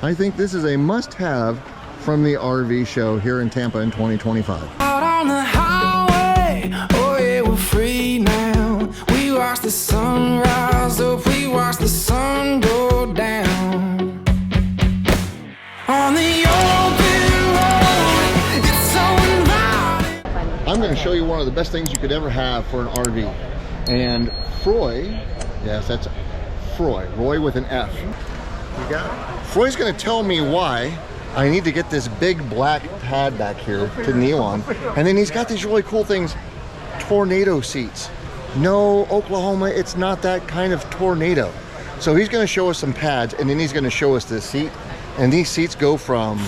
I think this is a must-have from the RV show here in Tampa in 2025. Out on the highway, oh yeah, we're free now. We watch the sun rise up, we watch the sun go down. On the open road, it's so inviting. I'm going to show you one of the best things you could ever have for an RV. And Froy, yes, that's Froy, Roy with an F. You got it? Froy's going to tell me why I need to get this big black pad back here to kneel on. And then he's got these really cool things, tornado seats. No, Oklahoma, it's not that kind of tornado. So he's going to show us some pads, and then he's going to show us this seat. And these seats go from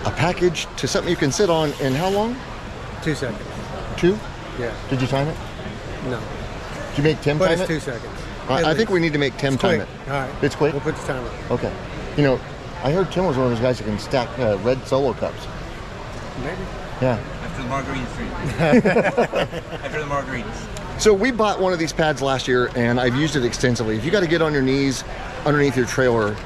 a package to something you can sit on in how long? 2 seconds. 2? Yeah. Did you time it? No. Did you make Tim But time it's it? 2 seconds. I think we need to make Tim time it. All right. It's quick? We'll put the timer. Okay. You know, I heard Tim was one of those guys that can stack red Solo cups. Maybe. Yeah. After the margaritas. After the margaritas. So we bought one of these pads last year, and I've used it extensively. If you got to get on your knees underneath your trailer,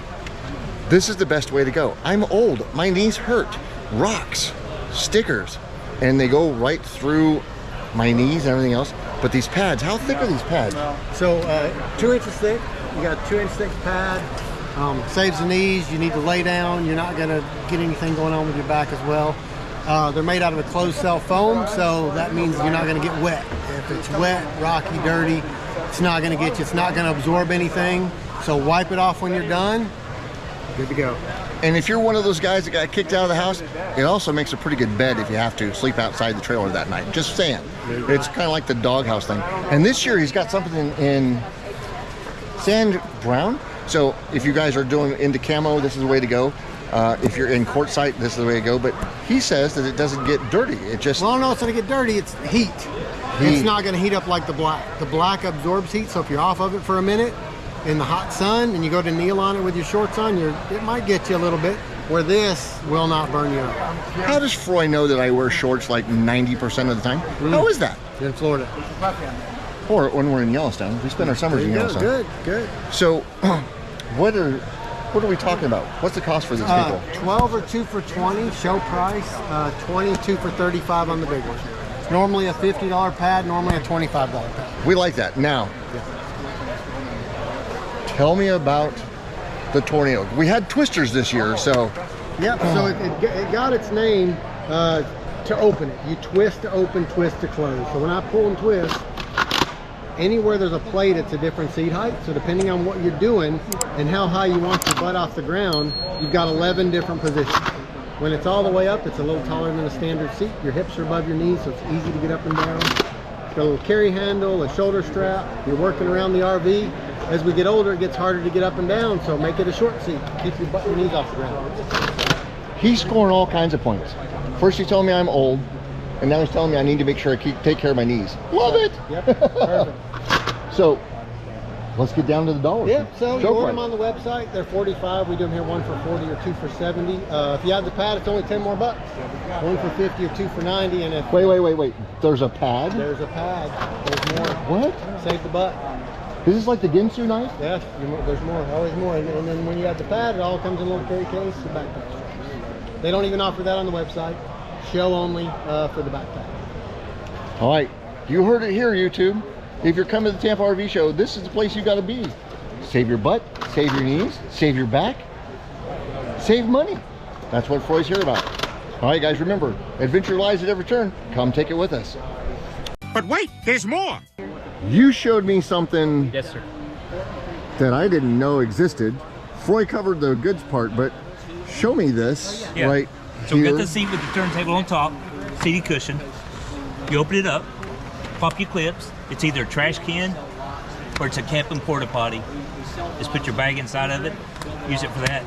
this is the best way to go. I'm old. My knees hurt. Rocks, stickers, and they go right through my knees and everything else. But these pads, how thick are these pads? So 2 inches thick. You got a 2 inch thick pad. Saves the knees. You need to lay down. You're not going to get anything going on with your back as well. They're made out of a closed cell foam, so that means you're not going to get wet. If it's wet, rocky, dirty, it's not going to get you. It's not going to absorb anything. So wipe it off when you're done. Good to go. And if you're one of those guys that got kicked out of the house, it also makes a pretty good bed if you have to sleep outside the trailer that night. Just saying. It's kind of like the doghouse thing. And this year he's got something in sand brown. So if you guys are doing into camo, this is the way to go. If you're in quartzite, this is the way to go. But he says that it doesn't get dirty. It just... Well, no, it's going to get dirty. It's heat. It's not going to heat up like the black. The black absorbs heat, so if you're off of it for a minute in the hot sun and you go to kneel on it with your shorts on, it might get you a little bit, where this will not burn you up. How does Froy know that I wear shorts like 90% of the time? How is that? In Florida. Or when we're in Yellowstone. We spend our summers in Yellowstone. Good, good. So, what are we talking about? What's the cost for these people? 12 or 2 for 20, show price. 22 for 35 on the big one. It's normally a $50 pad, normally a $25 pad. We like that. Now, tell me about the tornado. We had twisters this year, so... Yep, so it got its name to open it. You twist to open, twist to close. So when I pull and twist, anywhere there's a plate, it's a different seat height. So depending on what you're doing and how high you want your butt off the ground, you've got 11 different positions. When it's all the way up, it's a little taller than a standard seat. Your hips are above your knees, so it's easy to get up and down. It's got a little carry handle, a shoulder strap. You're working around the RV. As we get older, it gets harder to get up and down, so make it a short seat. Keep your butt and your knees off the ground. He's scoring all kinds of points. First he's telling me I'm old, and now he's telling me I need to make sure I take care of my knees. Love it! Yep, perfect. So, let's get down to the dollars. Yep, so you order them on the website. They're $45. We do them here 1 for $40 or 2 for $70. If you have the pad, it's only 10 more bucks. 1 for $50 or 2 for $90. And if Wait. There's a pad? There's a pad. There's more. What? Save the butt. Is this like the Ginsu knife? Yes, there's more, always more. And then when you have the pad, it all comes in a little carry case, the backpack. They don't even offer that on the website. Show only for the backpack. All right, you heard it here, YouTube. If you're coming to the Tampa RV show, this is the place you got to be. Save your butt, save your knees, save your back, save money. That's what Froy's here about. All right, guys, remember, adventure lies at every turn. Come take it with us. But wait, there's more. You showed me something Yes, sir. that I didn't know existed. Froy covered the goods part, but show me this right So we here. got the seat with the turntable on top, seating cushion. You open it up, pop your clips. It's either a trash can or it's a camping porta potty. Just put your bag inside of it, use it for that.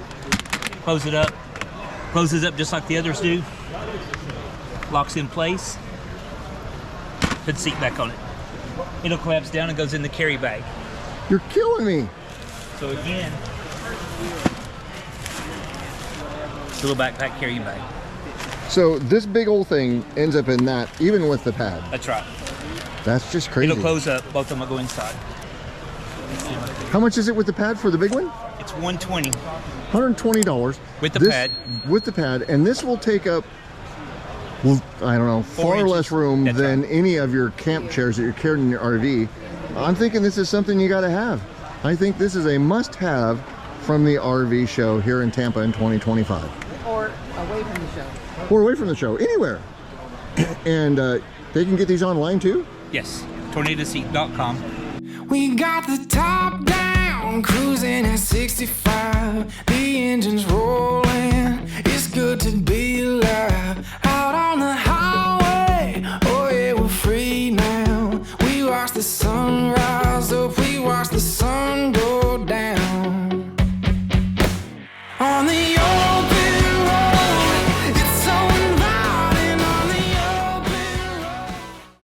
Close it up. Closes up just like the others do. Locks in place. Put the seat back on it. It'll collapse down and goes in the carry bag. You're killing me. So again, it's a little backpack carrying bag. So this big old thing ends up in that, even with the pad. That's right. That's just crazy. It'll close up. Both of them will go inside. How much is it with the pad for the big one? It's $120. $120 With the pad. With the pad, and this will take up, well, I don't know, far less room than any of your camp chairs that you're carrying in your RV. I'm thinking this is something you got to have. I think this is a must-have from the RV show here in Tampa in 2025. Or away from the show. Or away from the show, anywhere. And they can get these online too? Yes, tornadoseat.com. We got the top down, cruising at 65. The engine's rolling, it's good to be alive. Out on the highway, oh yeah, we're free now. We watch the sunrise.